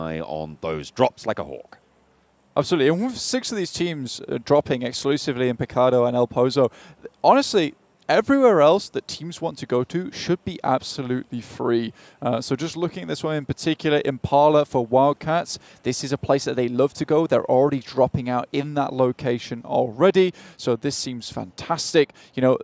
on those drops like a hawk. Absolutely, and with 6 of these teams dropping exclusively in Picado and El Pozo, honestly, everywhere else that teams want to go to should be absolutely free. So just looking at this one in particular, Impala for Wildcats, this is a place that they love to go. They're already dropping out in that location already, so this seems fantastic. You know,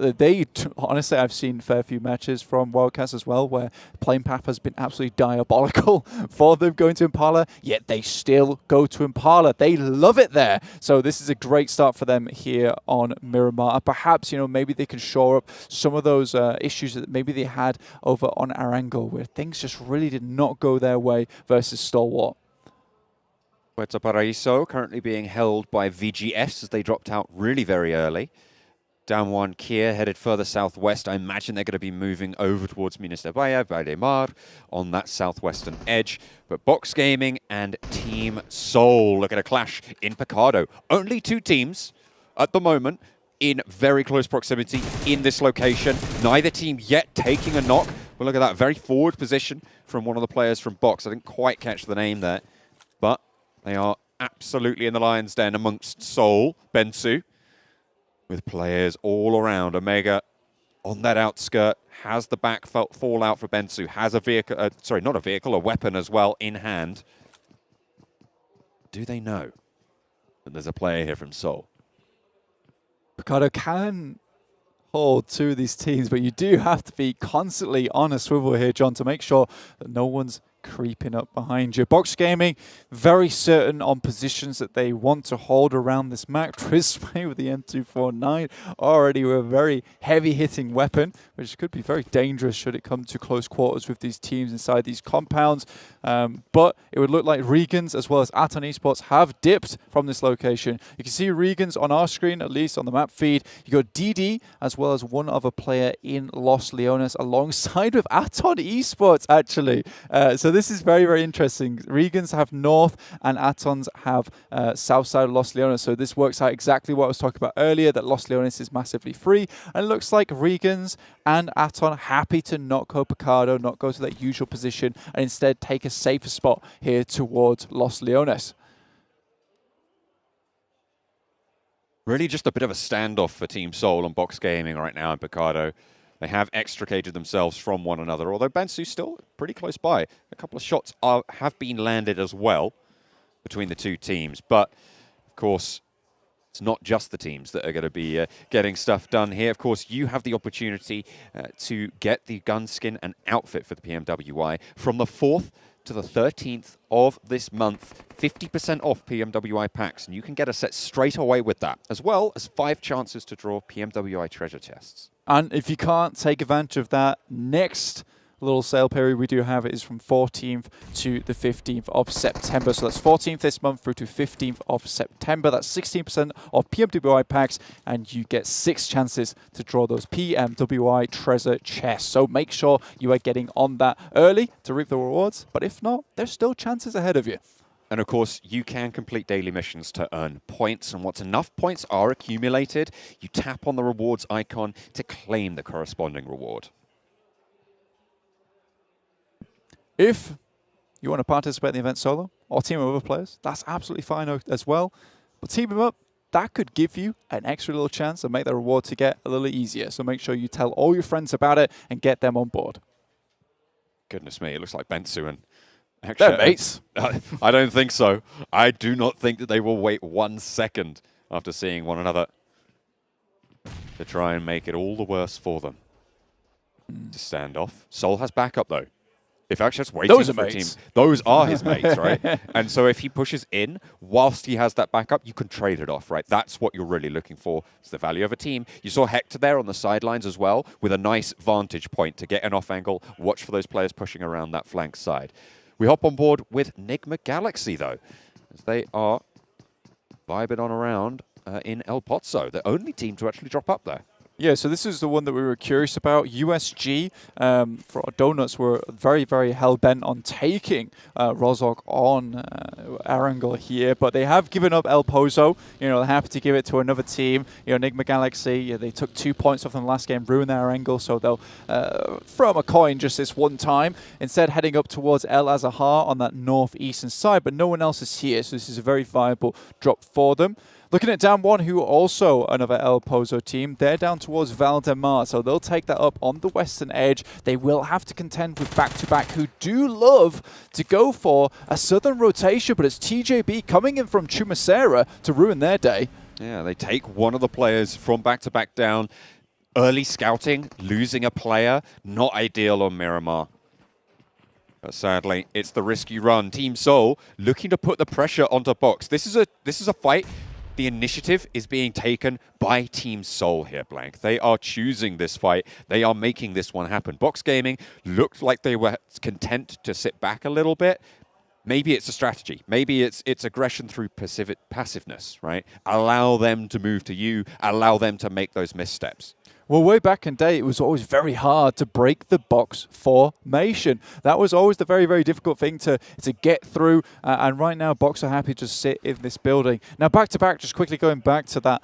honestly, I've seen a fair few matches from Wildcats as well where playing path has been absolutely diabolical for them going to Impala, yet they still go to Impala. They love it there. So this is a great start for them here on Miramar. Perhaps, you know, maybe they can shore up some of those issues that maybe they had over on Arango, where things just really did not go their way versus Stalwart. Puerto Paraíso currently being held by VGS as they dropped out really very early. DAMWON Kia headed further southwest. I imagine they're going to be moving over towards Minas de Bahia, Valdemar, on that southwestern edge. But Box Gaming and Team Seoul look at a clash in Picado. Only 2 teams at the moment in very close proximity in this location. Neither team yet taking a knock. But look at that very forward position from one of the players from Box. I didn't quite catch the name there, but they are absolutely in the lion's den amongst Seoul, Bensu, with players all around. Omega on that outskirt has the back fall out for Bensu, has a vehicle, sorry, not a vehicle, a weapon as well in hand. Do they know that there's a player here from Seoul? Picado can hold 2 of these teams, but you do have to be constantly on a swivel here, John, to make sure that no one's creeping up behind you. Box Gaming, very certain on positions that they want to hold around this map. Trismay with the M249, already with a very heavy-hitting weapon, which could be very dangerous should it come to close quarters with these teams inside these compounds. But it would look like Regans as well as Aton Esports have dipped from this location. You can see Regans on our screen, at least on the map feed. You got DD as well as one other player in Los Leones alongside with Aton Esports, actually. So this is very, very interesting. Regans have north and Atons have south side of Los Leones. So this works out exactly what I was talking about earlier, that Los Leones is massively free. And it looks like Regans and Aton happy to not go Picado, not go to that usual position, and instead take a safer spot here towards Los Leones. Really just a bit of a standoff for Team Seoul and Box Gaming right now in Picado. They have extricated themselves from one another, although Bensu's still pretty close by. A couple of shots have been landed as well between the 2 teams. But, of course, it's not just the teams that are going to be getting stuff done here. Of course, you have the opportunity to get the gun skin and outfit for the PMWI from the 4th to the 13th of this month. 50% off PMWI packs, and you can get a set straight away with that, as well as 5 chances to draw PMWI treasure chests. And if you can't take advantage of that, next little sale period we do have is from 14th to the 15th of September. So that's 14th this month through to 15th of September. That's 16% of PMWI packs, and you get 6 chances to draw those PMWI treasure chests. So make sure you are getting on that early to reap the rewards. But if not, there's still chances ahead of you. And of course, you can complete daily missions to earn points. And once enough points are accumulated, you tap on the rewards icon to claim the corresponding reward. If you want to participate in the event solo or team with other players, that's absolutely fine as well. But team them up, that could give you an extra little chance and make the reward to get a little easier. So make sure you tell all your friends about it and get them on board. Goodness me, it looks like Bensu and... Actually, they're mates. I don't think so. I do not think that they will wait 1 second after seeing one another to try and make it all the worse for them. To stand off. Seoul has backup, though. If actually just waiting for a team, those are his mates, right? And so if he pushes in whilst he has that backup, you can trade it off, right? That's what you're really looking for. It's the value of a team. You saw Hector there on the sidelines as well with a nice vantage point to get an off angle. Watch for those players pushing around that flank side. We hop on board with Nigma Galaxy, though, as they are vibing on around in El Pozo, the only team to actually drop up there. Yeah, so this is the one that we were curious about. USG for Donuts were very, very hell-bent on taking Rozhok on Erangel here, but they have given up El Pozo. You know, they're happy to give it to another team. You know, Nigma Galaxy, yeah, they took 2 points off in the last game, ruined their Erangel, so they'll throw them a coin just this one time. Instead, heading up towards El Azahar on that northeastern side, but no one else is here, so this is a very viable drop for them. Looking at DAMWON, who are also another El Pozo team, they're down towards Valdemar, so they'll take that up on the western edge. They will have to contend with back-to-back, who do love to go for a southern rotation, but it's TJB coming in from Chumacera to ruin their day. Yeah, they take one of the players from back-to-back down. Early scouting, losing a player, not ideal on Miramar. But sadly, it's the risk you run. Team Seoul looking to put the pressure onto Box. This is a fight. The initiative is being taken by Team Seoul here, Blank. They are choosing this fight. They are making this one happen. Box Gaming looked like they were content to sit back a little bit. Maybe it's a strategy. Maybe it's aggression through passiveness, right? Allow them to move to you. Allow them to make those missteps. Well, way back in day, it was always very hard to break the box formation. That was always the very, very difficult thing to get through. And right now, Box are happy to just sit in this building. Now, back-to-back, just quickly going back to that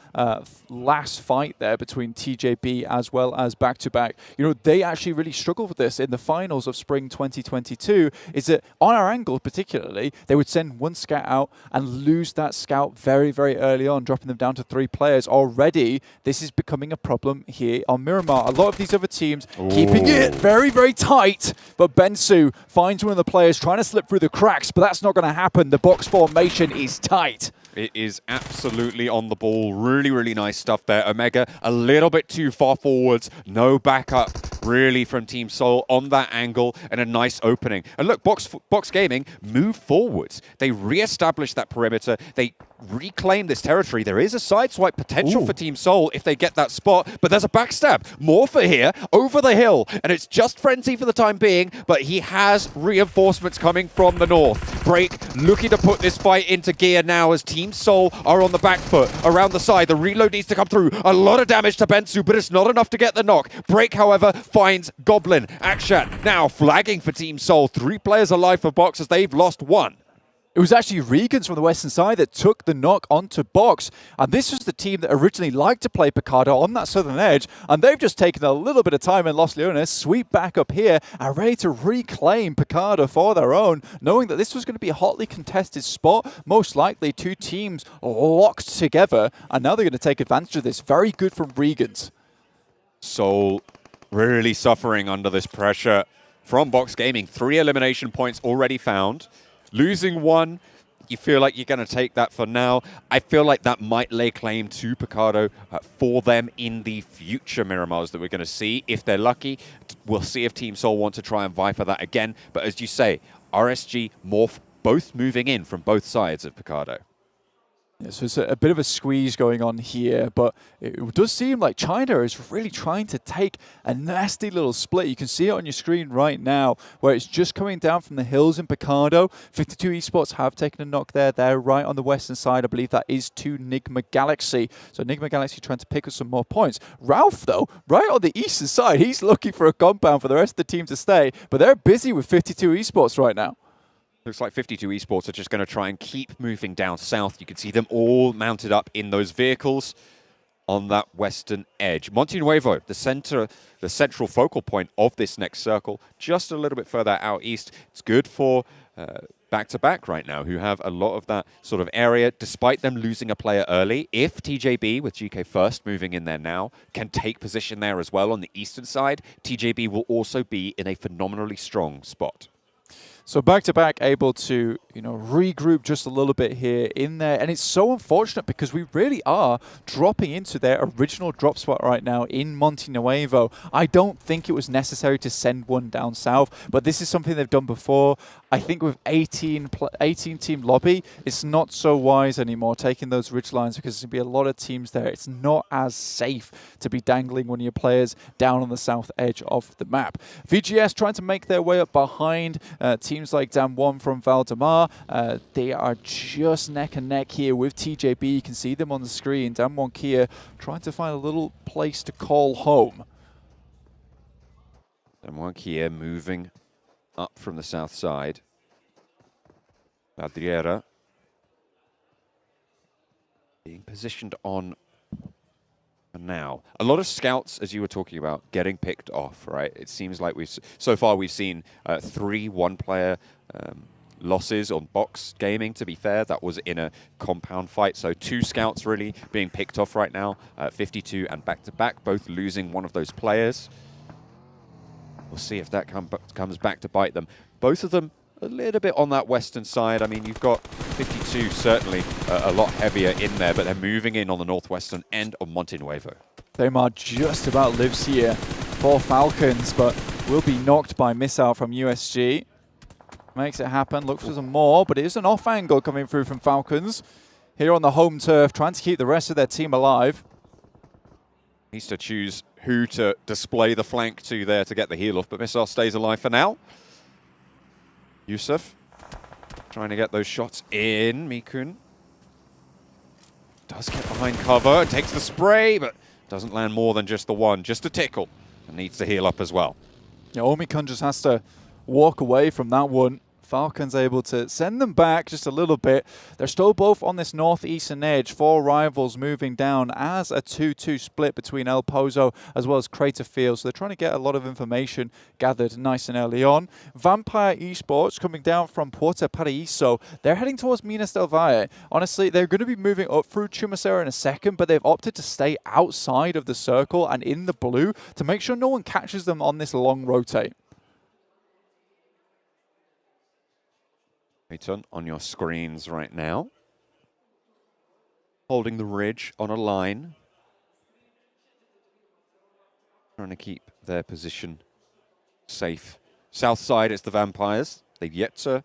last fight there between TJB as well as back-to-back. You know, they actually really struggled with this in the finals of spring 2022, is that on our angle particularly, they would send one scout out and lose that scout very, very early on, dropping them down to 3 players. Already, this is becoming a problem here on Miramar. A lot of these other teams keeping it very, very tight, but Bensu finds one of the players trying to slip through the cracks, but that's not going to happen. The box formation is tight. It is absolutely on the ball. Really, really nice stuff there. Omega a little bit too far forwards. No backup really from Team Seoul on that angle, and a nice opening. And look, Box Gaming move forwards. They re-establish that perimeter. They reclaim this territory. There is a sideswipe potential for Team Seoul if they get that spot, but there's a backstab. Morph here over the hill, and it's just Frenzy for the time being, but he has reinforcements coming from the north. Break looking to put this fight into gear now as Team Seoul are on the back foot. Around the side, the reload needs to come through. A lot of damage to Bensu, but it's not enough to get the knock. Break, however, finds Goblin. Akshat now flagging for Team Seoul. 3 players alive for Box as they've lost 1. It was actually Regans from the western side that took the knock onto Box. And this was the team that originally liked to play Picardo on that southern edge. And they've just taken a little bit of time in Los Leones, sweep back up here, and ready to reclaim Picardo for their own, knowing that this was going to be a hotly contested spot. Most likely 2 teams locked together. And now they're going to take advantage of this. Very good from Regans. Seoul really suffering under this pressure from Box Gaming. 3 elimination points already found. Losing 1, you feel like you're going to take that for now. I feel like that might lay claim to Picardo for them in the future Miramars that we're going to see. If they're lucky, we'll see if Team Seoul want to try and vie for that again. But as you say, RSG, Morph, both moving in from both sides of Picardo. Yeah, so it's a bit of a squeeze going on here, but it does seem like China is really trying to take a nasty little split. You can see it on your screen right now, where it's just coming down from the hills in Picardo. 52 Esports have taken a knock there. They're right on the western side. I believe that is to Nigma Galaxy. So Nigma Galaxy trying to pick up some more points. Ralph, though, right on the eastern side, he's looking for a compound for the rest of the team to stay, but they're busy with 52 Esports right now. Looks like 52 Esports are just going to try and keep moving down south. You can see them all mounted up in those vehicles on that western edge. Monte Nuevo, the central focal point of this next circle, just a little bit further out east. It's good for back-to-back right now, who have a lot of that sort of area, despite them losing a player early. If TJB, with GK first moving in there now, can take position there as well on the eastern side, TJB will also be in a phenomenally strong spot. So back-to-back able to, regroup just a little bit here in there. And it's so unfortunate because we really are dropping into their original drop spot right now in Monte Nuevo. I don't think it was necessary to send one down south, but this is something they've done before. I think with 18 team lobby, it's not so wise anymore taking those ridge lines because there's going to be a lot of teams there. It's not as safe to be dangling one of your players down on the south edge of the map. VGS trying to make their way up behind Team teams like DAMWON from Valdemar, they are just neck and neck here with TJB. You can see them on the screen. DAMWON Kia trying to find a little place to call home. DAMWON Kia moving up from the south side. Ladriera being positioned on for now. A lot of scouts, as you were talking about, getting picked off, right? It seems like so far we've seen 3 one-player losses on box gaming, to be fair. That was in a compound fight. So 2 scouts really being picked off right now. 52 and back-to-back, both losing one of those players. We'll see if that comes back to bite them. Both of them a little bit on that western side. I mean, you've got 52 certainly a lot heavier in there, but they're moving in on the northwestern end of Monte Nuevo. Daymar just about lives here for Falcons, but will be knocked by missile from USG. Makes it happen, looks for some more, but it is an off angle coming through from Falcons. Here on the home turf, trying to keep the rest of their team alive. Needs to choose who to display the flank to there to get the heal off, but Missile stays alive for now. Yusuf trying to get those shots in. Mikun does get behind cover, takes the spray, but doesn't land more than just the one, just a tickle, and needs to heal up as well. Yeah, Omikun just has to walk away from that one. Falcons able to send them back just a little bit. They're still both on this northeastern edge. 4 rivals moving down as a 2-2 split between El Pozo as well as Crater Field. So they're trying to get a lot of information gathered nice and early on. Vampire Esports coming down from Puerto Paraíso. They're heading towards Minas del Valle. Honestly, they're going to be moving up through Chumacera in a second, but they've opted to stay outside of the circle and in the blue to make sure no one catches them on this long rotate. Aton on your screens right now. Holding the ridge on a line. Trying to keep their position safe. South side, it's the Vampires. They've yet to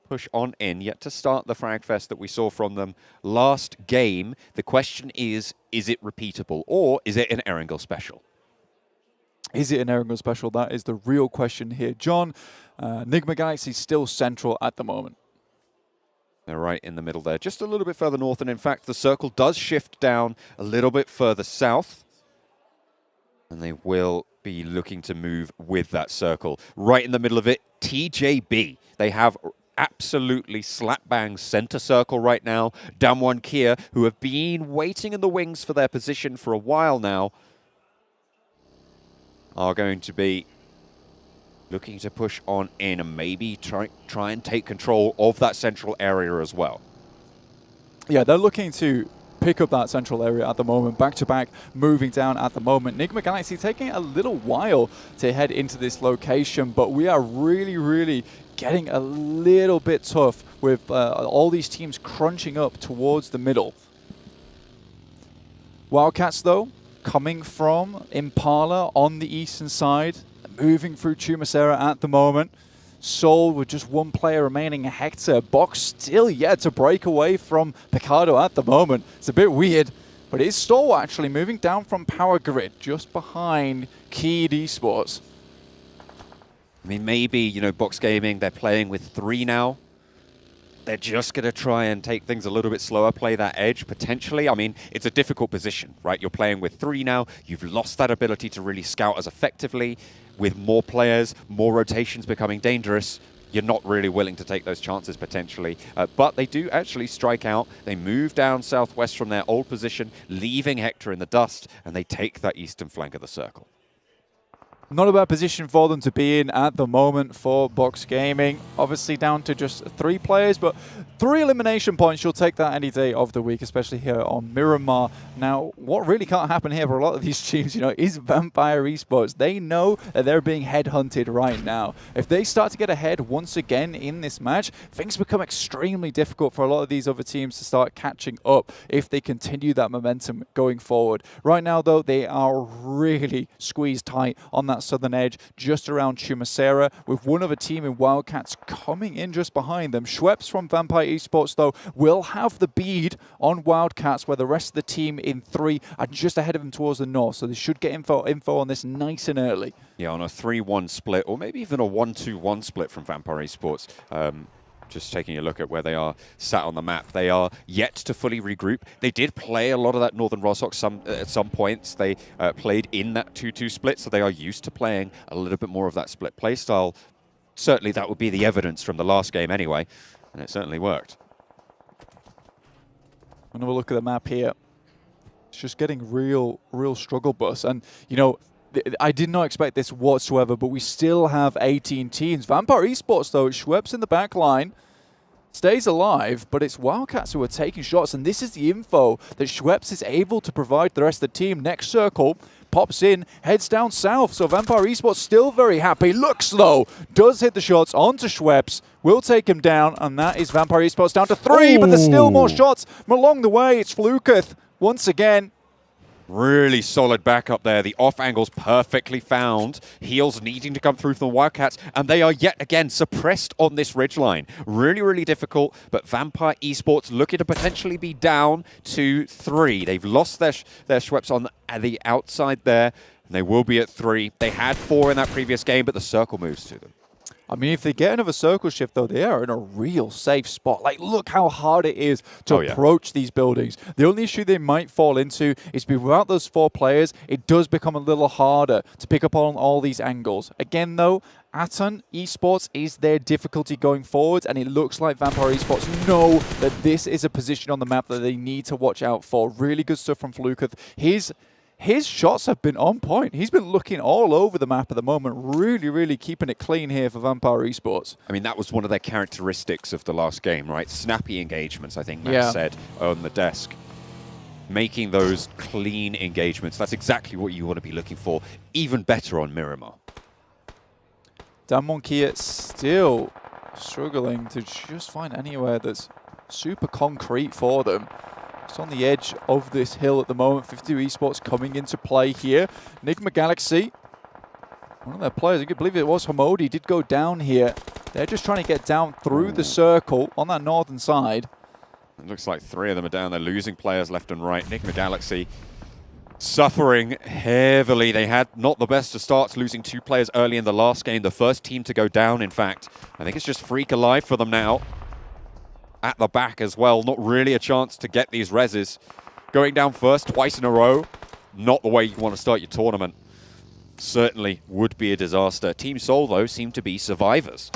push on in, yet to start the frag fest that we saw from them last game. The question is it repeatable or is it an Erangel special? Is it an Erangel special? That is the real question here. John, Nigma Galaxy still central at the moment. They're right in the middle there, just a little bit further north, and in fact the circle does shift down a little bit further south, and they will be looking to move with that circle. Right in the middle of it, TJB. They have absolutely slap bang center circle right now. DAMWON Kia, who have been waiting in the wings for their position for a while now, are going to be looking to push on in and maybe try and take control of that central area as well. Yeah, they're looking to pick up that central area at the moment, back-to-back moving down at the moment. Nigma Galaxy taking a little while to head into this location, but we are really getting a little bit tough with all these teams crunching up towards the middle. Wildcats, though, coming from Impala on the eastern side, moving through Chumacera at the moment. Seoul with just 1 player remaining, Hector. Box still yet to break away from Picardo at the moment. It's a bit weird, but it is Stalwart actually moving down from Power Grid, just behind Keyed Esports. I mean, maybe, you know, Box Gaming, they're playing with 3 now. They're just going to try and take things a little bit slower, play that edge, potentially. I mean, it's a difficult position, right? You're playing with 3 now. You've lost that ability to really scout as effectively. With more players, more rotations becoming dangerous, you're not really willing to take those chances, potentially. But they do actually strike out. They move down southwest from their old position, leaving Hector in the dust, and they take that eastern flank of the circle. Not a bad position for them to be in at the moment for Box Gaming. Obviously down to just 3 players, but 3 elimination points. You'll take that any day of the week, especially here on Miramar. Now, what really can't happen here for a lot of these teams, you know, is Vampire Esports. They know that they're being headhunted right now. If they start to get ahead once again in this match, things become extremely difficult for a lot of these other teams to start catching up if they continue that momentum going forward. Right now, though, they are really squeezed tight on that that southern edge, just around Chumacera, with one other team in Wildcats coming in just behind them. Schweppes from Vampire Esports, though, will have the bead on Wildcats, where the rest of the team in 3 are just ahead of them towards the north, so they should get info on this nice and early. Yeah, on a 3-1 split, or maybe even a 1-2-1 split from Vampire Esports. Just taking a look at where they are sat on the map. They are yet to fully regroup. They did play a lot of that Northern Rossock at some points. They played in that 2-2 split, so they are used to playing a little bit more of that split play style. Certainly that would be the evidence from the last game anyway, and it certainly worked. Another look at the map here. It's just getting real struggle bus. And, you know, I did not expect this whatsoever, but we still have 18 teams. Vampire Esports, though, Schweppes in the back line, stays alive, but it's Wildcats who are taking shots, and this is the info that Schweppes is able to provide the rest of the team. Next circle, pops in, heads down south, so Vampire Esports still very happy. Looks, though, does hit the shots onto Schweppes, will take him down, and that is Vampire Esports down to 3, but there's still more shots. Along the way, it's Fluketh once again. Really solid backup there. The off angles perfectly found. Heals needing to come through from the Wildcats, and they are yet again suppressed on this ridgeline. Really difficult, but Vampire Esports looking to potentially be down to 3. They've lost their Schweppes on the outside there, and they will be at 3. They had 4 in that previous game, but the circle moves to them. I mean, if they get another circle shift, though, they are in a real safe spot. Like, look how hard it is to approach these buildings. The only issue they might fall into is without those 4 players, it does become a little harder to pick up on all these angles. Again, though, Aton Esports is their difficulty going forward, and it looks like Vampire Esports know that this is a position on the map that they need to watch out for. Really good stuff from Fluketh. His shots have been on point. He's been looking all over the map at the moment, really keeping it clean here for Vampire Esports. I mean, that was one of their characteristics of the last game, right? Snappy engagements, I think Matt said on the desk. Making those clean engagements. That's exactly what you want to be looking for. Even better on Miramar. DAMWON Kia still struggling to just find anywhere that's super concrete for them. It's on the edge of this hill at the moment. 52 Esports coming into play here. Nigma Galaxy, one of their players, I believe it was Hamodi, did go down here. They're just trying to get down through the circle on that northern side. It looks like 3 of them are down. They're losing players left and right. Nigma Galaxy suffering heavily. They had not the best of starts, losing 2 players early in the last game. The first team to go down, in fact. I think it's just Freak alive for them now. At the back as well. Not really a chance to get these reses. Going down first twice in a row. Not the way you want to start your tournament. Certainly would be a disaster. Team Soul, though, seem to be survivors.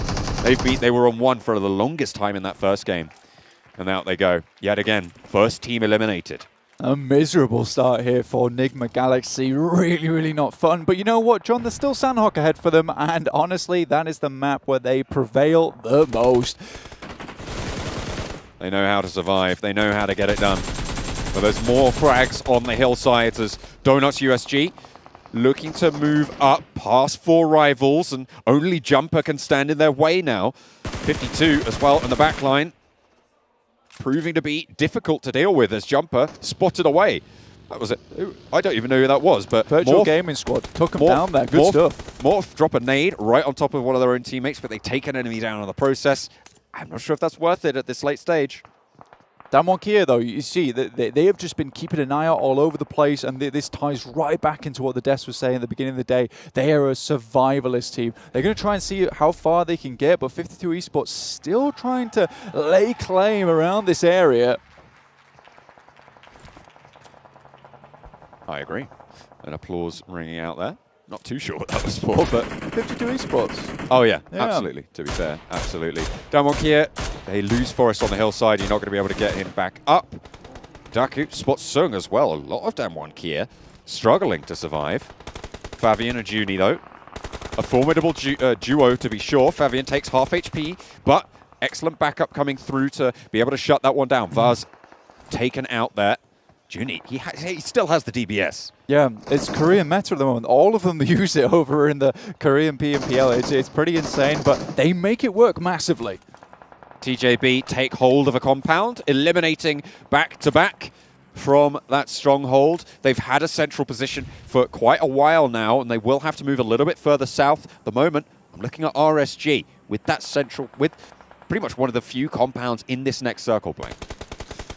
They were on 1 for the longest time in that first game. And out they go. Yet again, first team eliminated. A miserable start here for Nigma Galaxy. Really not fun. But you know what, John? There's still Sandhawk ahead for them. And honestly, that is the map where they prevail the most. They know how to survive. They know how to get it done. But there's more frags on the hillsides as Donuts USG looking to move up past 4 rivals, and only Jumper can stand in their way now. 52 as well in the back line. Proving to be difficult to deal with as Jumper spotted away. That was it. I don't even know who that was, but Virtual Gaming Squad took him down there. Good stuff. Morph drop a nade right on top of one of their own teammates, but they take an enemy down in the process. I'm not sure if that's worth it at this late stage. DAMWON Kia, though, you see, they have just been keeping an eye out all over the place, and this ties right back into what the desk was saying at the beginning of the day. They are a survivalist team. They're going to try and see how far they can get, but 52 Esports still trying to lay claim around this area. I agree. An applause ringing out there. Not too sure what that was for, but 52 Esports. Oh yeah, absolutely. To be fair, absolutely. DAMWON Kia, they lose Forest on the hillside. You're not going to be able to get him back up. Daku spots Sung as well. A lot of DAMWON Kia struggling to survive. Fabian and Junie though, a formidable duo to be sure. Fabian takes half HP, but excellent backup coming through to be able to shut that one down. Vaz taken out there. Junie, he still has the DBS. Yeah, it's Korean meta at the moment. All of them use it over in the Korean PMPL. It's pretty insane, but they make it work massively. TJB take hold of a compound, eliminating back-to-back. from that stronghold. They've had a central position for quite a while now, and they will have to move a little bit further south. At the moment, I'm looking at RSG with that central, with pretty much one of the few compounds in this next circle playing.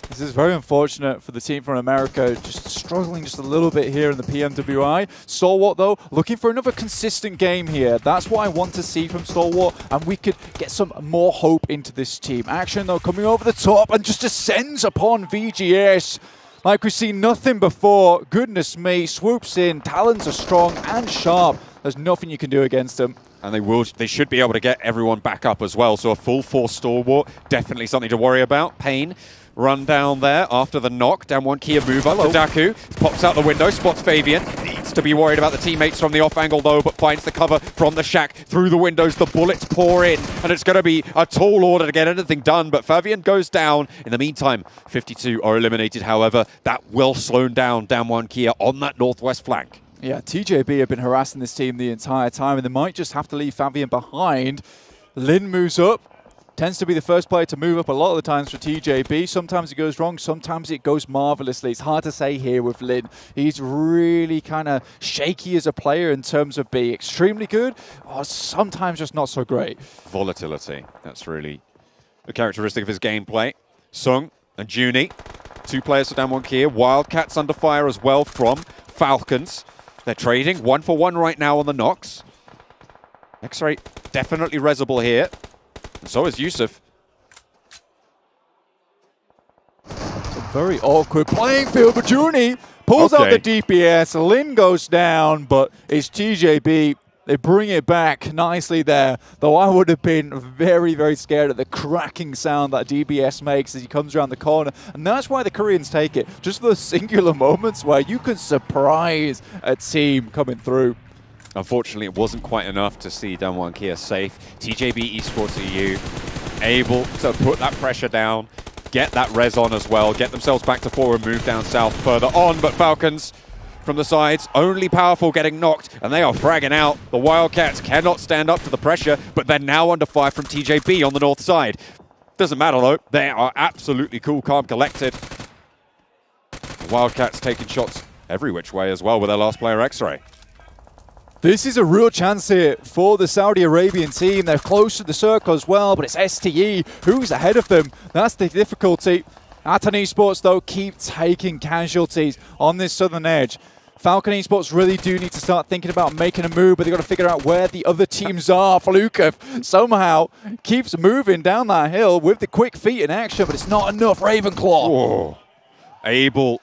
This is very unfortunate for the team from America, just struggling just a little bit here in the PMWI. Stalwart, though, looking for another consistent game here. That's what I want to see from Stalwart, and we could get some more hope into this team. Action, though, coming over the top and just descends upon VGS. Like we've seen nothing before. Goodness me, swoops in. Talons are strong and sharp. There's nothing you can do against them. And they should be able to get everyone back up as well. So a full force Stalwart, definitely something to worry about. Pain run down there after the knock. DAMWON Kia move up to Daku. Pops out the window, spots Fabian. Needs to be worried about the teammates from the off angle though, but finds the cover from the shack. Through the windows, the bullets pour in. And it's going to be a tall order to get anything done. But Fabian goes down. In the meantime, 52 are eliminated. However, that will slow down DAMWON Kia on that northwest flank. Yeah, TJB have been harassing this team the entire time, and they might just have to leave Fabian behind. Lin moves up, tends to be the first player to move up a lot of the times for TJB. Sometimes it goes wrong, sometimes it goes marvelously. It's hard to say here with Lin. He's really kind of shaky as a player in terms of being extremely good, or sometimes just not so great. Volatility, that's really the characteristic of his gameplay. Sung and Junie, two players for DAMWON Kia. Wildcats under fire as well from Falcons. They're trading 1-for-1 right now on the knocks. X-Ray definitely resable here. And so is Yusuf. It's a very awkward playing field, but Junie pulls out the DPS. Lin goes down, but it's TJB. They bring it back nicely there, though I would have been very, very scared at the cracking sound that DBS makes as he comes around the corner. And that's why the Koreans take it. Just those singular moments where you can surprise a team coming through. Unfortunately, it wasn't quite enough to see DAMWON Kia safe. TJB Esports EU able to put that pressure down, get that res on as well, get themselves back to 4 and move down south further on. But Falcons from the sides, only powerful getting knocked, and they are fragging out. The Wildcats cannot stand up to the pressure, but they're now under fire from TJB on the north side. Doesn't matter though, they are absolutely cool, calm, collected. The Wildcats taking shots every which way as well with their last player X-Ray. This is a real chance here for the Saudi Arabian team. They're close to the circle as well, but it's STE who's ahead of them. That's the difficulty. Aton Esports, though, keep taking casualties on this southern edge. Falcon Esports really do need to start thinking about making a move, but they've got to figure out where the other teams are. Falukov somehow keeps moving down that hill with the quick feet in action, but it's not enough. Ravenclaw. Whoa. Able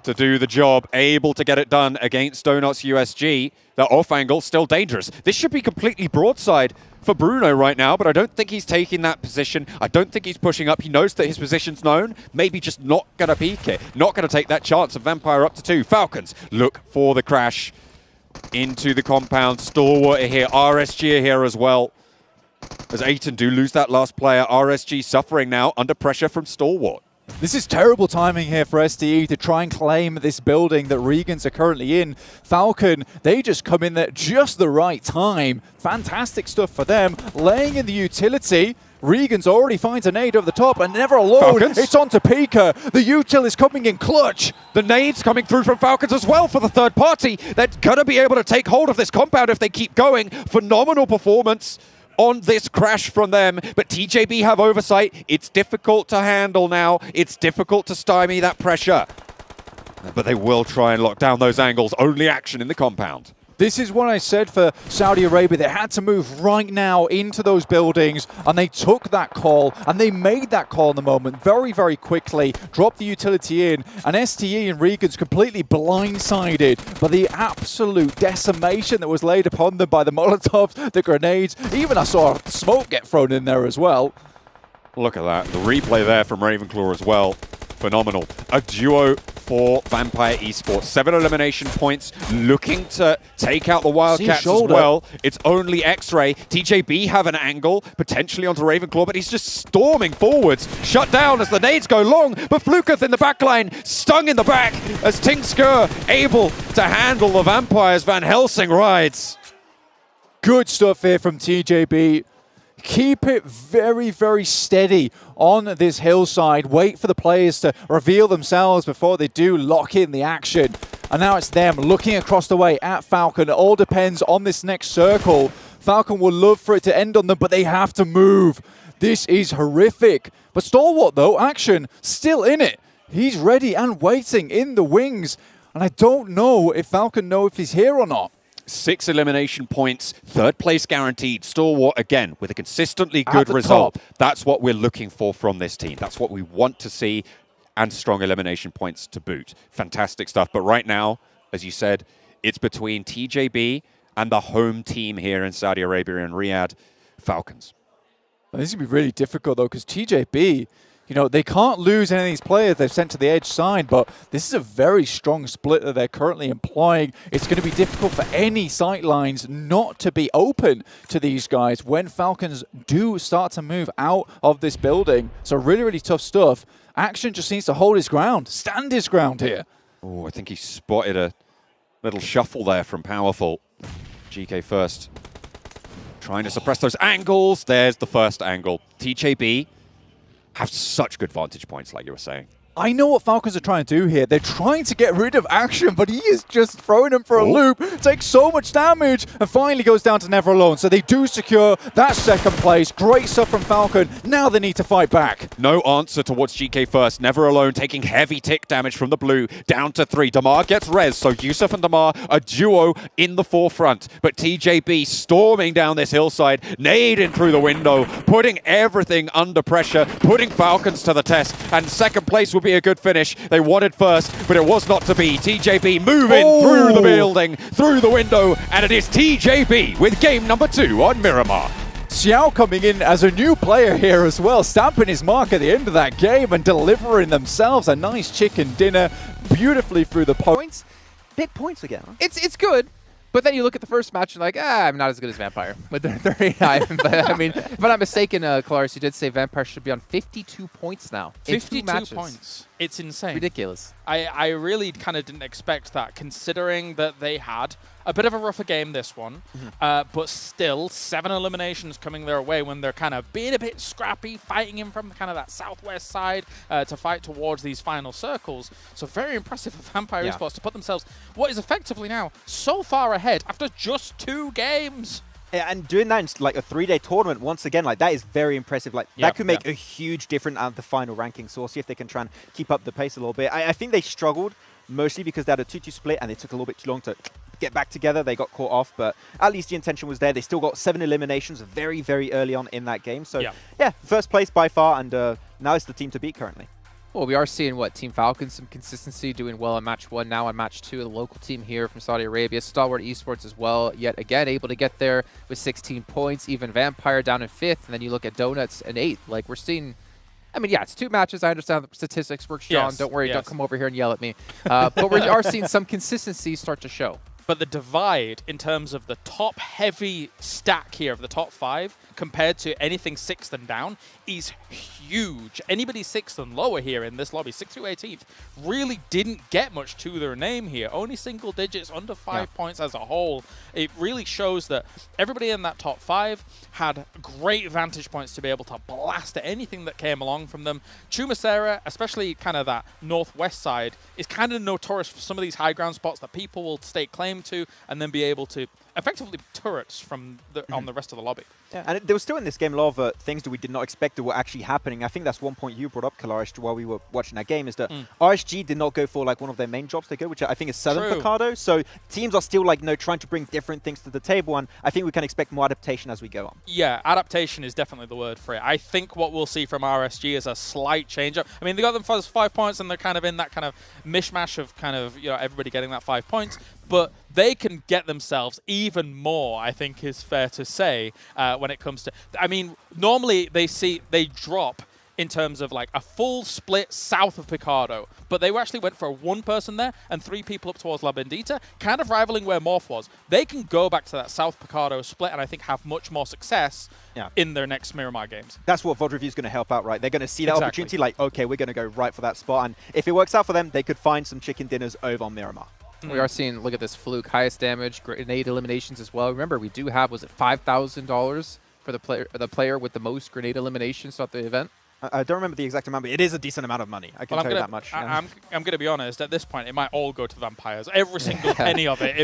to do the job, able to get it done against Donuts USG. The off angle, still dangerous. This should be completely broadside for Bruno right now, but I don't think he's taking that position. I don't think he's pushing up. He knows that his position's known. Maybe just not going to peek it. Not going to take that chance of Vampire up to 2. Falcons look for the crash into the compound. Stalwart are here. RSG are here as well. As Aton do lose that last player. RSG suffering now under pressure from Stalwart. This is terrible timing here for STE to try and claim this building that Regans are currently in. Falcon, they just come in at just the right time. Fantastic stuff for them. Laying in the utility. Regans already finds a nade over the top and never alone. Falcons. It's on to Pika. The util is coming in clutch. The nades coming through from Falcons as well for the third party. They're going to be able to take hold of this compound if they keep going. Phenomenal performance on this crash from them, but TJB have oversight. It's difficult to handle now. It's difficult to stymie that pressure, but they will try and lock down those angles. Only action in the compound. This is what I said for Saudi Arabia. They had to move right now into those buildings, and they took that call, and they made that call in the moment very, very quickly, dropped the utility in, and STE and Regans completely blindsided by the absolute decimation that was laid upon them by the Molotovs, the grenades. Even I saw smoke get thrown in there as well. Look at that. The replay there from Ravenclaw as well. Phenomenal. A duo for Vampire Esports. 7 elimination points, looking to take out the Wildcats as well. It's only X-Ray. TJB have an angle, potentially onto Ravenclaw, but he's just storming forwards. Shut down as the nades go long, but Flukath in the backline, stung in the back as Tingskur able to handle the Vampires. Van Helsing rides. Good stuff here from TJB. Keep it very, very steady on this hillside, wait for the players to reveal themselves before they do lock in the action. And now it's them looking across the way at Falcon. It all depends on this next circle. Falcon would love for it to end on them, but they have to move. This is horrific. But Stalwart, though, action still in it. He's ready and waiting in the wings. And I don't know if Falcon know if he's here or not. 6 elimination points, 3rd place guaranteed. Stalwart, again, with a consistently good result. That's what we're looking for from this team. That's what we want to see, and strong elimination points to boot. Fantastic stuff. But right now, as you said, it's between TJB and the home team here in Saudi Arabia and Riyadh, Falcons. This is going to be really difficult, though, because TJB, you know, they can't lose any of these players they've sent to the edge side, but this is a very strong split that they're currently employing. It's going to be difficult for any sight lines not to be open to these guys when Falcons do start to move out of this building. So really, really tough stuff. Action just needs to hold his ground, stand his ground here. Oh, I think he spotted a little shuffle there from Powerful. GK first, trying to suppress those angles. There's the first angle. TJB have such good vantage points, like you were saying. I know what Falcons are trying to do here. They're trying to get rid of action, but he is just throwing him for a loop, takes so much damage, and finally goes down to Never Alone. So they do secure that 2nd place. Great stuff from Falcon. Now they need to fight back. No answer towards GK first. Never Alone taking heavy tick damage from the blue, down to 3. Damar gets res, so Yusuf and Damar, a duo in the forefront. But TJB storming down this hillside, nading through the window, putting everything under pressure, putting Falcons to the test, and 2nd place will be a good finish. They wanted first, but it was not to be. TJB moving through the building, through the window, and it is TJB with game number 2 on Miramar. Xiao coming in as a new player here as well, stamping his mark at the end of that game and delivering themselves a nice chicken dinner beautifully through the points. Big points again. Huh? It's good. But then you look at the first match and like, I'm not as good as Vampire with their 39. But I mean, if I'm not mistaken, Claris, you did say Vampire should be on 52 points now. 52 points. It's insane. Ridiculous. I really kind of didn't expect that, considering that they had a bit of a rougher game this one, but still 7 eliminations coming their way when they're kind of being a bit scrappy, fighting in from kind of that southwest side to fight towards these final circles. So very impressive for Vampire Esports to put themselves, what is effectively now, so far ahead after just 2 games. Yeah, and doing that in like a 3-day tournament, once again, like that is very impressive. Like that could make a huge difference at the final ranking. So we'll see if they can try and keep up the pace a little bit. I think they struggled mostly because they had a 2-2 split and they took a little bit too long to get back together. They got caught off, but at least the intention was there. They still got 7 eliminations very, very early on in that game. So yeah, 1st place by far, and now it's the team to beat currently. Well, we are seeing, Team Falcons, some consistency, doing well on match 1, now on match 2, the local team here from Saudi Arabia. Stalwart Esports as well, yet again, able to get there with 16 points. Even Vampire down in 5th, and then you look at Donuts in 8th. Like, we're seeing, I mean, yeah, it's 2 matches. I understand the statistics work, Sean. Don't worry, don't come over here and yell at me. But we are seeing some consistency start to show. But the divide in terms of the top-heavy stack here of the top 5 compared to anything 6th and down is huge. Anybody 6th and lower here in this lobby, 6th through 18th, really didn't get much to their name here. Only single digits, under 5 points as a whole. It really shows that everybody in that top 5 had great vantage points to be able to blast at anything that came along from them. Chumasera, especially kind of that northwest side, is kind of notorious for some of these high ground spots that people will stake claim to and then be able to effectively turrets from on the rest of the lobby. Yeah, and there was still in this game a lot of things that we did not expect that were actually happening. I think that's one point you brought up, Kalarish, while we were watching that game, is that RSG did not go for like one of their main jobs they go, which I think is Southern Picado. So teams are still like trying to bring different things to the table, and I think we can expect more adaptation as we go on. Yeah, adaptation is definitely the word for it. I think what we'll see from RSG is a slight change up. I mean, they got them for 5 points, and they're kind of in that kind of mishmash of kind of, you know, everybody getting that 5 points. But they can get themselves even more, I think is fair to say, when it comes to... I mean, normally they drop in terms of like a full split south of Picado, but they actually went for 1 person there and 3 people up towards La Bendita, kind of rivaling where Morph was. They can go back to that South Picado split and I think have much more success in their next Miramar games. That's what VOD Review is going to help out, right? They're going to see that opportunity, like, okay, we're going to go right for that spot, and if it works out for them, they could find some chicken dinners over on Miramar. We are seeing, look at this Fluke, highest damage, grenade eliminations as well. Remember, we do have, was it $5,000 for the player with the most grenade eliminations throughout the event? I don't remember the exact amount, but it is a decent amount of money. I can tell you that much. I'm going to be honest. At this point, it might all go to Vampires. Every single penny of it.